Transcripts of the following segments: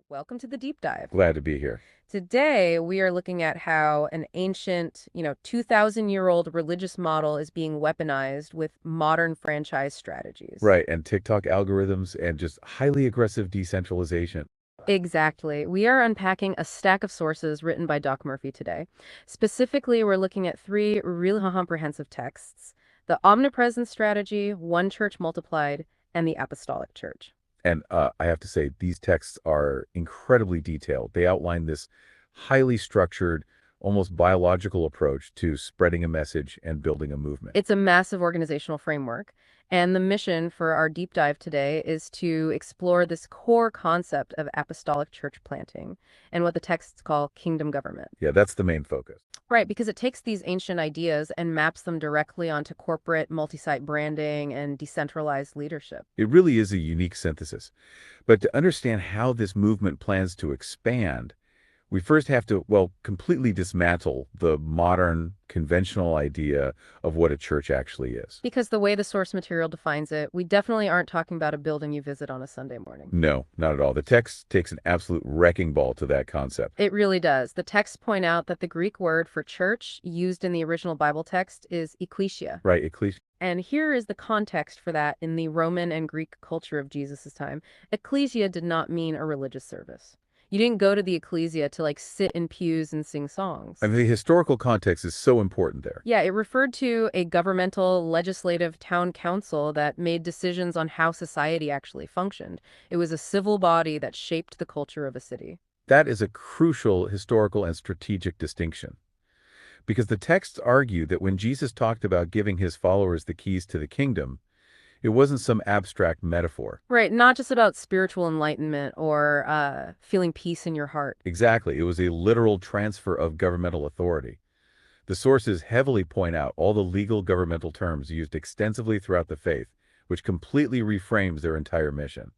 Welcome to the deep dive. Glad to be here. Today, we are looking at how an ancient, 2,000-year-old religious model is being weaponized with modern franchise strategies. Right, and TikTok algorithms and just highly aggressive decentralization. Exactly. We are unpacking a stack of sources written by Doc Murphy today. Specifically, we're looking at three really comprehensive texts: the omnipresence strategy, one church multiplied, and the apostolic church. And I have to say, these texts are incredibly detailed. They outline this highly structured, almost biological approach to spreading a message and building a movement. It's a massive organizational framework, and the mission for our deep dive today is to explore this core concept of apostolic church planting and what the texts call kingdom government. Yeah, that's the main focus. Right, because it takes these ancient ideas and maps them directly onto corporate multi-site branding and decentralized leadership. It really is a unique synthesis. But to understand how this movement plans to expand, we first have to, well, completely dismantle the modern, conventional idea of what a church actually is. Because the way the source material defines it, we definitely aren't talking about a building you visit on a Sunday morning. No, not at all. The text takes an absolute wrecking ball to that concept. It really does. The texts point out that the Greek word for church used in the original Bible text is ekklesia. Right, ecclesia. And here is the context for that in the Roman and Greek culture of Jesus' time. Ecclesia did not mean a religious service. You didn't go to the ecclesia to sit in pews and sing songs. I mean, the historical context is so important there. Yeah, it referred to a governmental, legislative town council that made decisions on how society actually functioned. It was a civil body that shaped the culture of a city. That is a crucial historical and strategic distinction. Because the texts argue that when Jesus talked about giving his followers the keys to the kingdom, it wasn't some abstract metaphor. Right, not just about spiritual enlightenment or feeling peace in your heart. Exactly, it was a literal transfer of governmental authority. The sources heavily point out all the legal governmental terms used extensively throughout the faith, which completely reframes their entire mission.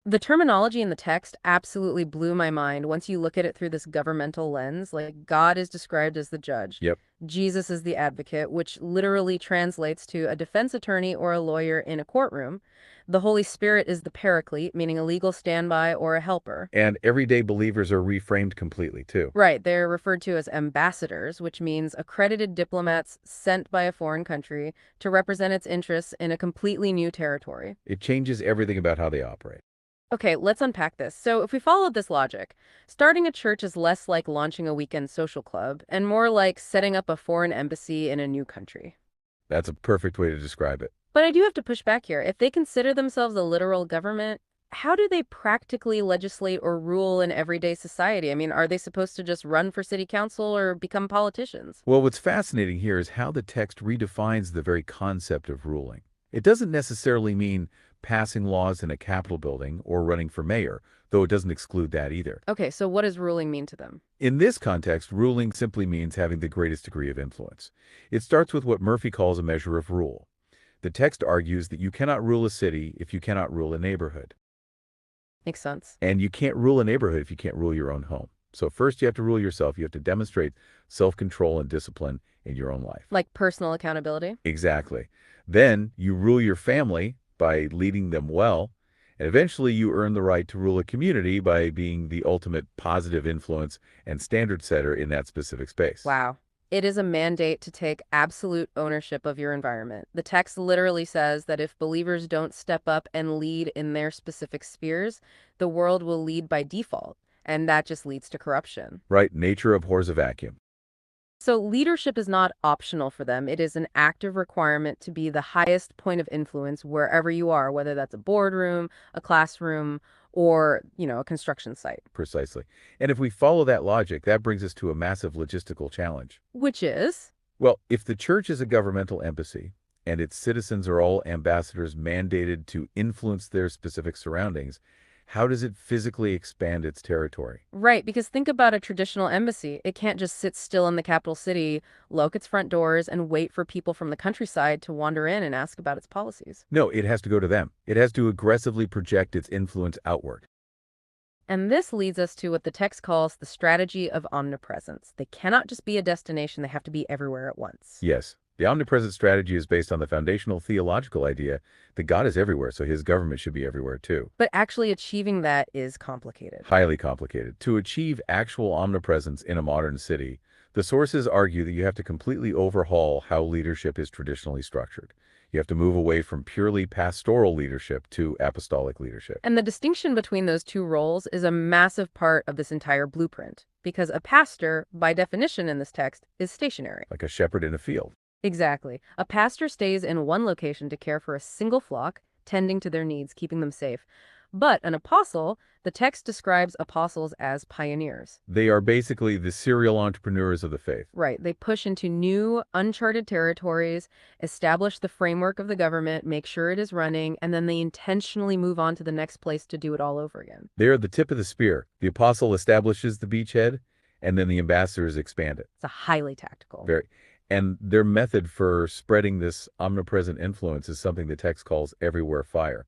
The terminology in the text absolutely blew my mind once you look at it through this governmental lens. God is described as the judge. Yep. Jesus is the advocate, which literally translates to a defense attorney or a lawyer in a courtroom. The Holy Spirit is the paraclete, meaning a legal standby or a helper. And everyday believers are reframed completely, too. Right, they're referred to as ambassadors, which means accredited diplomats sent by a foreign country to represent its interests in a completely new territory. It changes everything about how they operate. Okay, let's unpack this. So if we followed this logic, starting a church is less like launching a weekend social club and more like setting up a foreign embassy in a new country. That's a perfect way to describe it. But I do have to push back here. If they consider themselves a literal government, how do they practically legislate or rule in everyday society? I mean, are they supposed to just run for city council or become politicians? Well, what's fascinating here is how the text redefines the very concept of ruling. It doesn't necessarily mean passing laws in a Capitol building or running for mayor, though it doesn't exclude that either. Okay, so what does ruling mean to them? In this context, ruling simply means having the greatest degree of influence. It starts with what Murphy calls a measure of rule. The text argues that you cannot rule a city if you cannot rule a neighborhood. Makes sense. And you can't rule a neighborhood if you can't rule your own home. So first you have to rule yourself. You have to demonstrate self-control and discipline in your own life. Like personal accountability? Exactly. Then you rule your family by leading them well, and eventually you earn the right to rule a community by being the ultimate positive influence and standard setter in that specific space. Wow. It is a mandate to take absolute ownership of your environment. The text literally says that if believers don't step up and lead in their specific spheres, the world will lead by default, and that just leads to corruption. Right? Nature abhors a vacuum. So leadership is not optional for them. It is an active requirement to be the highest point of influence wherever you are, whether that's a boardroom, a classroom, or, a construction site. Precisely. And if we follow that logic, that brings us to a massive logistical challenge. Which is? Well, if the church is a governmental embassy and its citizens are all ambassadors mandated to influence their specific surroundings, how does it physically expand its territory? Right, because think about a traditional embassy. It can't just sit still in the capital city, lock its front doors, and wait for people from the countryside to wander in and ask about its policies. No, it has to go to them. It has to aggressively project its influence outward. And this leads us to what the text calls the strategy of omnipresence. They cannot just be a destination, they have to be everywhere at once. Yes, The omnipresent strategy is based on the foundational theological idea that God is everywhere, so his government should be everywhere too. But actually achieving that is complicated. Highly complicated. To achieve actual omnipresence in a modern city, the sources argue that you have to completely overhaul how leadership is traditionally structured. You have to move away from purely pastoral leadership to apostolic leadership. And the distinction between those two roles is a massive part of this entire blueprint, because a pastor, by definition in this text, is stationary. Like a shepherd in a field. Exactly. A pastor stays in one location to care for a single flock, tending to their needs, keeping them safe. But an apostle, the text describes apostles as pioneers. They are basically the serial entrepreneurs of the faith. Right. They push into new, uncharted territories, establish the framework of the government, make sure it is running, and then they intentionally move on to the next place to do it all over again. They are the tip of the spear. The apostle establishes the beachhead, and then the ambassadors expand it. It's a highly tactical. Very. And their method for spreading this omnipresent influence is something the text calls everywhere fire.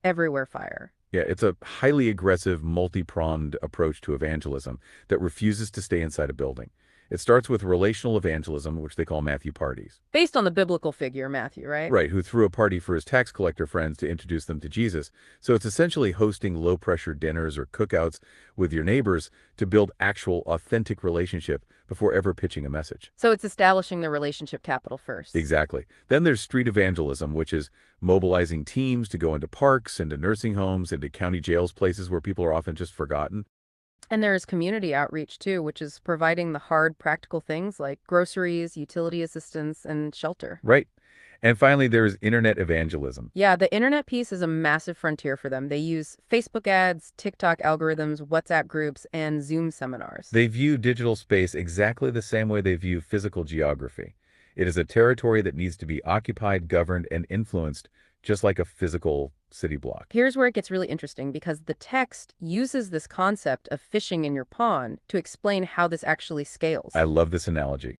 Everywhere fire. Yeah, it's a highly aggressive, multi-pronged approach to evangelism that refuses to stay inside a building. It starts with relational evangelism, which they call Matthew parties. Based on the biblical figure, Matthew, right? Right, who threw a party for his tax collector friends to introduce them to Jesus. So it's essentially hosting low-pressure dinners or cookouts with your neighbors to build actual, authentic relationship before ever pitching a message. So it's establishing the relationship capital first. Exactly. Then there's street evangelism, which is mobilizing teams to go into parks, into nursing homes, into county jails, places where people are often just forgotten. And there is community outreach too, which is providing the hard practical things like groceries, utility assistance, and shelter. Right. And finally, there's internet evangelism. Yeah, the internet piece is a massive frontier for them. They use Facebook ads, TikTok algorithms, WhatsApp groups, and Zoom seminars. They view digital space exactly the same way they view physical geography. It is a territory that needs to be occupied, governed, and influenced, just like a physical city block. Here's where it gets really interesting because the text uses this concept of fishing in your pond to explain how this actually scales. I love this analogy.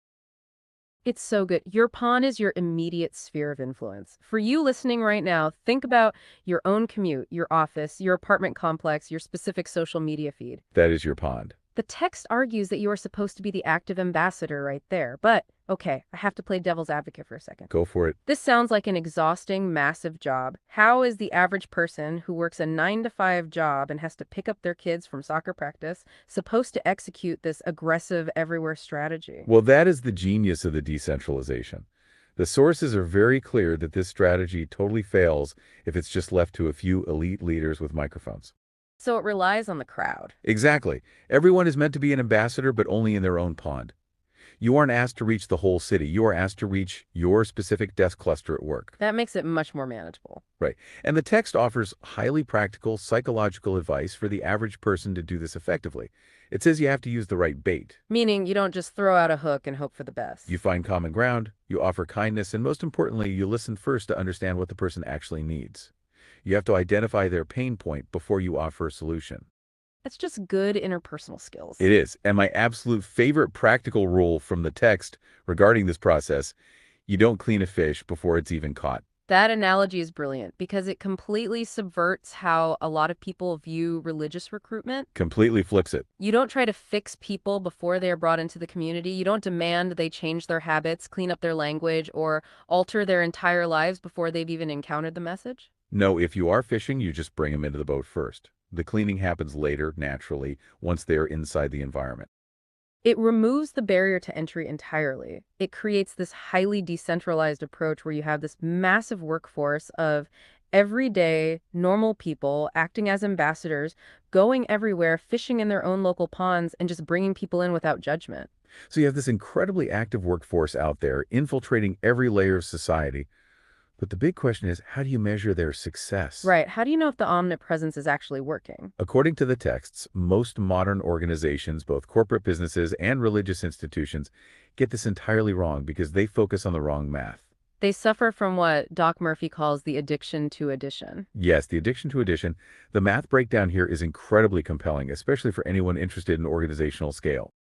It's so good. Your pond is your immediate sphere of influence. For you listening right now, think about your own commute, your office, your apartment complex, your specific social media feed. That is your pond. The text argues that you are supposed to be the active ambassador right there. But, okay, I have to play devil's advocate for a second. Go for it. This sounds like an exhausting, massive job. How is the average person who works a 9-to-5 job and has to pick up their kids from soccer practice supposed to execute this aggressive everywhere strategy? Well, that is the genius of the decentralization. The sources are very clear that this strategy totally fails if it's just left to a few elite leaders with microphones. So it relies on the crowd. Exactly. Everyone is meant to be an ambassador, but only in their own pond. You aren't asked to reach the whole city. You are asked to reach your specific desk cluster at work. That makes it much more manageable. Right. And the text offers highly practical psychological advice for the average person to do this effectively. It says you have to use the right bait. Meaning you don't just throw out a hook and hope for the best. You find common ground, you offer kindness, and most importantly, you listen first to understand what the person actually needs. You have to identify their pain point before you offer a solution. That's just good interpersonal skills. It is. And my absolute favorite practical rule from the text regarding this process, you don't clean a fish before it's even caught. That analogy is brilliant because it completely subverts how a lot of people view religious recruitment. Completely flips it. You don't try to fix people before they are brought into the community. You don't demand they change their habits, clean up their language, or alter their entire lives before they've even encountered the message. No, if you are fishing, you just bring them into the boat first. The cleaning happens later, naturally, once they're inside the environment. It removes the barrier to entry entirely. It creates this highly decentralized approach where you have this massive workforce of everyday, normal people acting as ambassadors, going everywhere, fishing in their own local ponds, and just bringing people in without judgment. So you have this incredibly active workforce out there, infiltrating every layer of society. But the big question is, how do you measure their success? Right. How do you know if the omnipresence is actually working? According to the texts, most modern organizations, both corporate businesses and religious institutions, get this entirely wrong because they focus on the wrong math. They suffer from what Doc Murphy calls the addiction to addition. Yes, the addiction to addition. The math breakdown here is incredibly compelling, especially for anyone interested in organizational scale.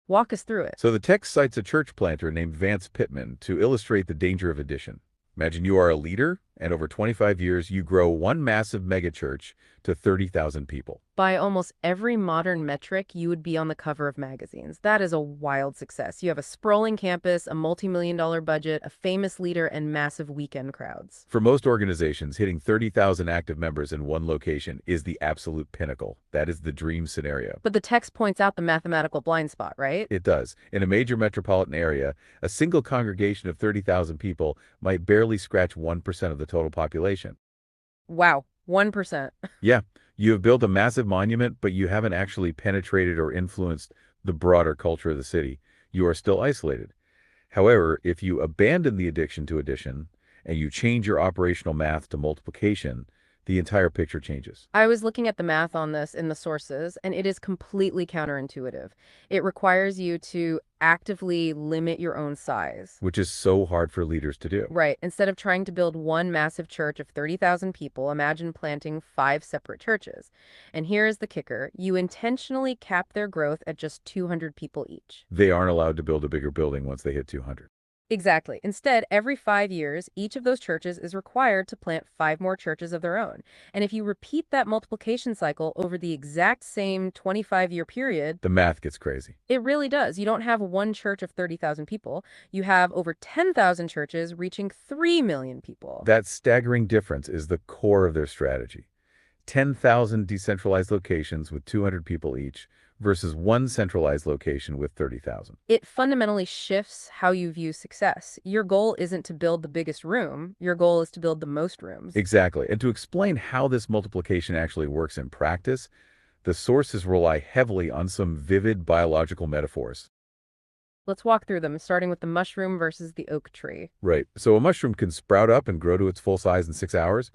Walk us through it. So the text cites a church planter named Vance Pittman to illustrate the danger of addition. Imagine you are a leader And over 25 years, you grow one massive megachurch to 30,000 people. By almost every modern metric, you would be on the cover of magazines. That is a wild success. You have a sprawling campus, a multi-million-dollar budget, a famous leader, and massive weekend crowds. For most organizations, hitting 30,000 active members in one location is the absolute pinnacle. That is the dream scenario. But the text points out the mathematical blind spot, right? It does. In a major metropolitan area, a single congregation of 30,000 people might barely scratch 1% of the total population. Wow, 1%. Yeah, you have built a massive monument, but you haven't actually penetrated or influenced the broader culture of the city. You are still isolated. However, if you abandon the addiction to addition and you change your operational math to multiplication, the entire picture changes, I was looking at the math on this in the sources, and it is completely counterintuitive. It requires you to actively limit your own size. which is so hard for leaders to do. Right. Instead of trying to build one massive church of 30,000 people, imagine planting five separate churches. And here is the kicker. You intentionally cap their growth at just 200 people each. They aren't allowed to build a bigger building once they hit 200. Exactly. Instead, every 5 years, each of those churches is required to plant five more churches of their own. And if you repeat that multiplication cycle over the exact same 25-year period, The math gets crazy. it really does. You don't have one church of 30,000 people. You have over 10,000 churches reaching 3 million people. That staggering difference is the core of their strategy. 10,000 decentralized locations with 200 people each versus one centralized location with 30,000. It fundamentally shifts how you view success. Your goal isn't to build the biggest room. Your goal is to build the most rooms. Exactly. And to explain how this multiplication actually works in practice, the sources rely heavily on some vivid biological metaphors. Let's walk through them, starting with the mushroom versus the oak tree. Right. So a mushroom can sprout up and grow to its full size in 6 hours,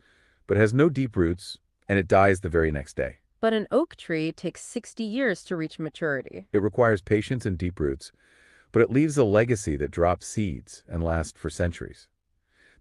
but has no deep roots, and it dies the very next day. But an oak tree takes 60 years to reach maturity. It requires patience and deep roots, but it leaves a legacy that drops seeds and lasts for centuries.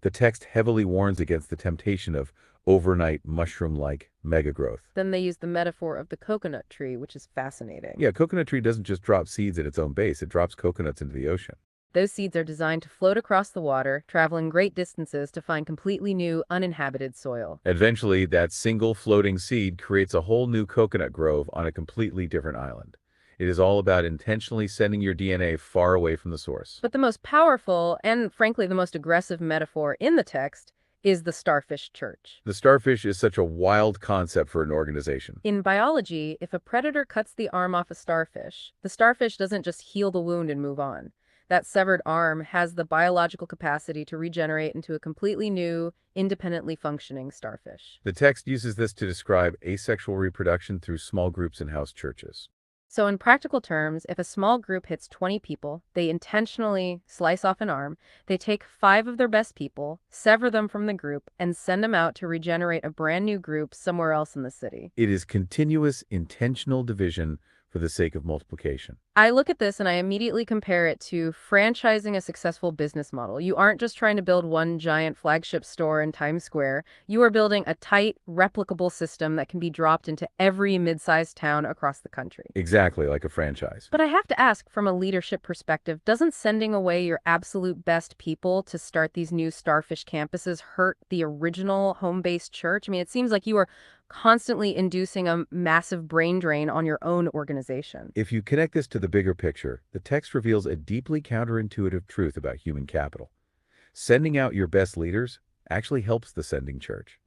The text heavily warns against the temptation of overnight mushroom-like megagrowth. Then they use the metaphor of the coconut tree, which is fascinating. Yeah, coconut tree doesn't just drop seeds at its own base, it drops coconuts into the ocean. Those seeds are designed to float across the water, traveling great distances to find completely new, uninhabited soil. Eventually, that single floating seed creates a whole new coconut grove on a completely different island. It is all about intentionally sending your DNA far away from the source. But the most powerful, and frankly the most aggressive metaphor in the text, is the starfish church. The starfish is such a wild concept for an organization. In biology, if a predator cuts the arm off a starfish, the starfish doesn't just heal the wound and move on. That severed arm has the biological capacity to regenerate into a completely new, independently functioning starfish. The text uses this to describe asexual reproduction through small groups in house churches. So in practical terms, if a small group hits 20 people, they intentionally slice off an arm, they take 5 of their best people, sever them from the group, and send them out to regenerate a brand new group somewhere else in the city. It is continuous, intentional division for the sake of multiplication. I look at this and I immediately compare it to franchising a successful business model. You aren't just trying to build one giant flagship store in Times Square. You are building a tight, replicable system that can be dropped into every mid-sized town across the country. Exactly like a franchise. But I have to ask, from a leadership perspective, doesn't sending away your absolute best people to start these new starfish campuses hurt the original home-based church? I mean, it seems like you are constantly inducing a massive brain drain on your own organization. If you connect this to the bigger picture, the text reveals a deeply counterintuitive truth about human capital. Sending out your best leaders actually helps the sending church.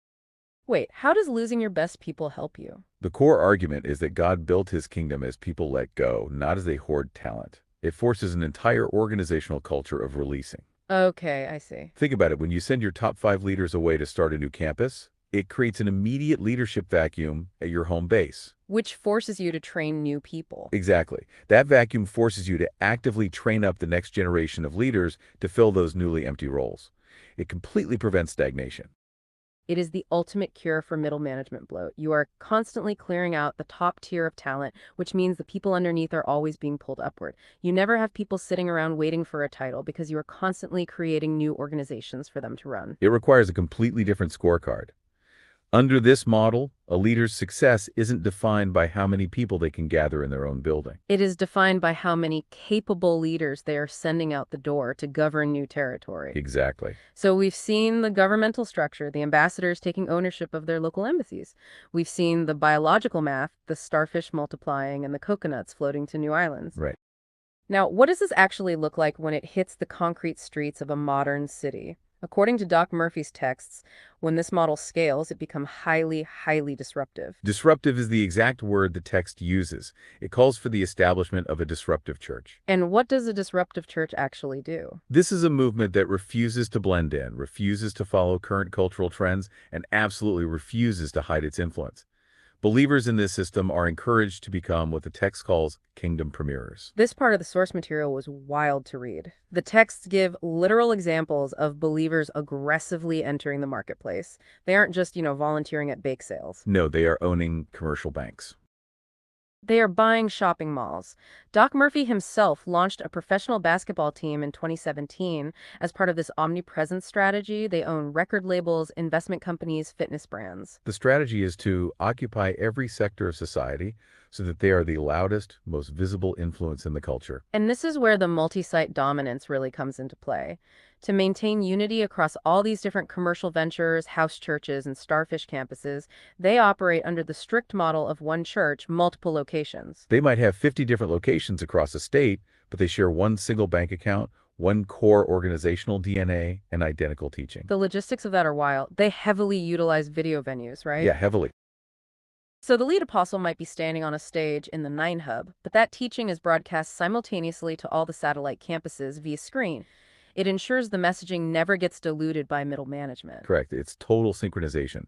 Wait, how does losing your best people help you? The core argument is that God built his kingdom as people let go, not as they hoard talent. It forces an entire organizational culture of releasing. Okay, I see. Think about it. When you send your top 5 leaders away to start a new campus, it creates an immediate leadership vacuum at your home base. Which forces you to train new people. Exactly. That vacuum forces you to actively train up the next generation of leaders to fill those newly empty roles. It completely prevents stagnation. It is the ultimate cure for middle management bloat. You are constantly clearing out the top tier of talent, which means the people underneath are always being pulled upward. You never have people sitting around waiting for a title because you are constantly creating new organizations for them to run. It requires a completely different scorecard. Under this model, a leader's success isn't defined by how many people they can gather in their own building. It is defined by how many capable leaders they are sending out the door to govern new territory. Exactly. So we've seen the governmental structure, the ambassadors taking ownership of their local embassies. We've seen the biological math, the starfish multiplying and the coconuts floating to new islands. Right. Now, what does this actually look like when it hits the concrete streets of a modern city? According to Doc Murphy's texts, when this model scales, it becomes highly, highly disruptive. Disruptive is the exact word the text uses. It calls for the establishment of a disruptive church. And what does a disruptive church actually do? This is a movement that refuses to blend in, refuses to follow current cultural trends, and absolutely refuses to hide its influence. Believers in this system are encouraged to become what the text calls kingdom premierers. This part of the source material was wild to read. The texts give literal examples of believers aggressively entering the marketplace. They aren't just, volunteering at bake sales. No, they are owning commercial banks. They are buying shopping malls. Doc Murphy himself launched a professional basketball team in 2017 as part of this omnipresence strategy. They own record labels, investment companies, fitness brands. The strategy is to occupy every sector of society so that they are the loudest, most visible influence in the culture. And this is where the multi-site dominance really comes into play. To maintain unity across all these different commercial ventures, house churches, and starfish campuses, they operate under the strict model of one church, multiple locations. They might have 50 different locations across a state, but they share one single bank account, one core organizational DNA, and identical teaching. The logistics of that are wild. They heavily utilize video venues, right? Yeah, heavily. So the lead apostle might be standing on a stage in the Nine Hub, but that teaching is broadcast simultaneously to all the satellite campuses via screen. It ensures the messaging never gets diluted by middle management. Correct. It's total synchronization.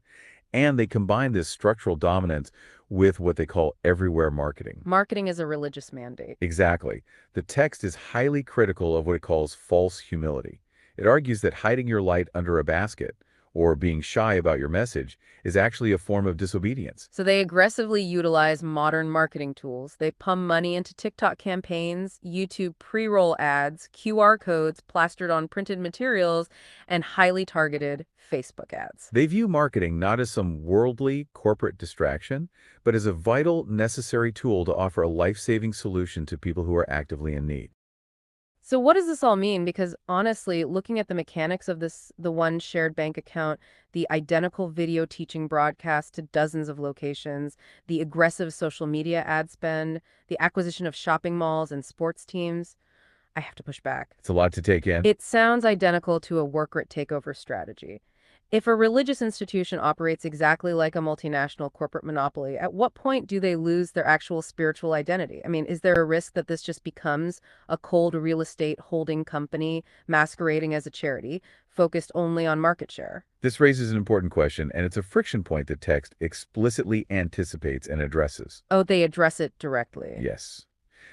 And they combine this structural dominance with what they call everywhere marketing. Marketing is a religious mandate. Exactly. The text is highly critical of what it calls false humility. It argues that hiding your light under a basket or being shy about your message is actually a form of disobedience. So they aggressively utilize modern marketing tools. They pump money into TikTok campaigns, YouTube pre-roll ads, QR codes plastered on printed materials, and highly targeted Facebook ads. They view marketing not as some worldly corporate distraction, but as a vital, necessary tool to offer a life-saving solution to people who are actively in need. So what does this all mean? Because honestly, looking at the mechanics of this, the one shared bank account, the identical video teaching broadcast to dozens of locations, the aggressive social media ad spend, the acquisition of shopping malls and sports teams, I have to push back. It's a lot to take in. It sounds identical to a work-rate takeover strategy. If a religious institution operates exactly like a multinational corporate monopoly, at what point do they lose their actual spiritual identity? I mean, is there a risk that this just becomes a cold real estate holding company masquerading as a charity, focused only on market share? This raises an important question, and it's a friction point the text explicitly anticipates and addresses. Oh, they address it directly. Yes.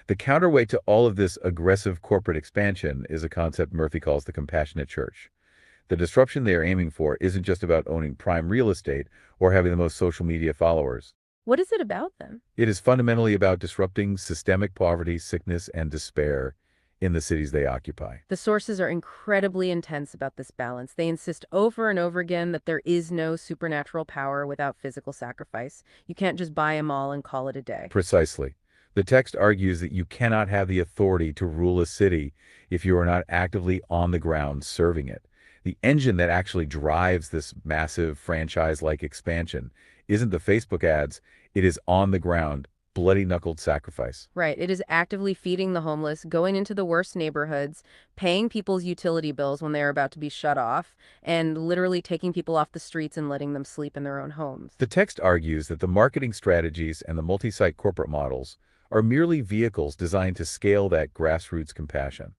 The counterweight to all of this aggressive corporate expansion is a concept Murphy calls the compassionate church. The disruption they are aiming for isn't just about owning prime real estate or having the most social media followers. What is it about then? It is fundamentally about disrupting systemic poverty, sickness, and despair in the cities they occupy. The sources are incredibly intense about this balance. They insist over and over again that there is no supernatural power without physical sacrifice. You can't just buy them all and call it a day. Precisely. The text argues that you cannot have the authority to rule a city if you are not actively on the ground serving it. The engine that actually drives this massive franchise-like expansion isn't the Facebook ads, it is on the ground, bloody-knuckled sacrifice. Right. It is actively feeding the homeless, going into the worst neighborhoods, paying people's utility bills when they are about to be shut off, and literally taking people off the streets and letting them sleep in their own homes. The text argues that the marketing strategies and the multi-site corporate models are merely vehicles designed to scale that grassroots compassion.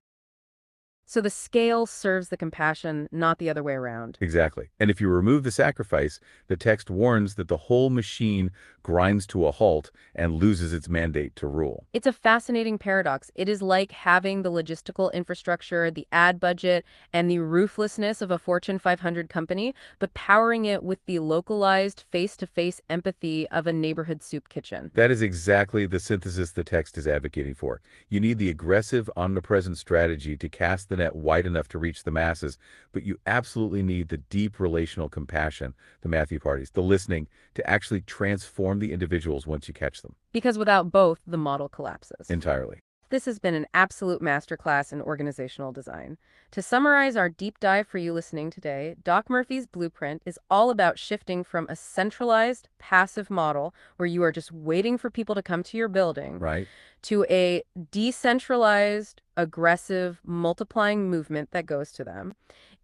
So the scale serves the compassion, not the other way around. Exactly. And if you remove the sacrifice, the text warns that the whole machine grinds to a halt and loses its mandate to rule. It's a fascinating paradox. It is like having the logistical infrastructure, the ad budget, and the ruthlessness of a Fortune 500 company, but powering it with the localized, face-to-face empathy of a neighborhood soup kitchen. That is exactly the synthesis the text is advocating for. You need the aggressive, omnipresent strategy to cast the the net wide enough to reach the masses, but you absolutely need the deep relational compassion, the Matthew parties, the listening, to actually transform the individuals once you catch them Because without both, the model collapses. entirely. This has been an absolute masterclass in organizational design. To summarize our deep dive for you listening today, Doc Murphy's blueprint is all about shifting from a centralized, passive model where you are just waiting for people to come to your building Right? to a decentralized, aggressive, multiplying movement that goes to them.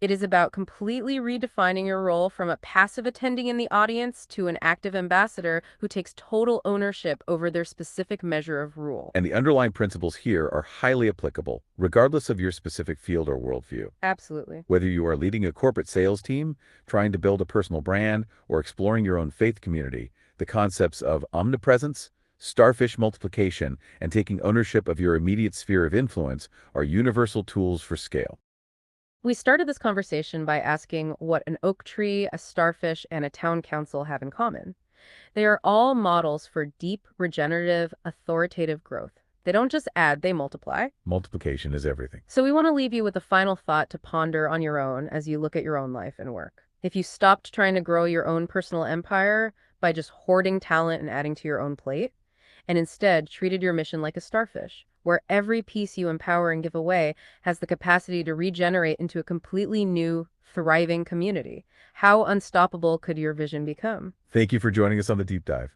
It is about completely redefining your role from a passive attending in the audience to an active ambassador who takes total ownership over their specific measure of rule. And the underlying principles here are highly applicable, regardless of your specific field or worldview. Absolutely. Whether you are leading a corporate sales team, trying to build a personal brand, or exploring your own faith community, the concepts of omnipresence, starfish multiplication, and taking ownership of your immediate sphere of influence are universal tools for scale. We started this conversation by asking what an oak tree, a starfish, and a town council have in common. They are all models for deep, regenerative, authoritative growth. They don't just add, they multiply. Multiplication is everything. So we want to leave you with a final thought to ponder on your own as you look at your own life and work. If you stopped trying to grow your own personal empire by just hoarding talent and adding to your own plate, and instead treated your mission like a starfish, where every piece you empower and give away has the capacity to regenerate into a completely new, thriving community, how unstoppable could your vision become? Thank you for joining us on the deep dive.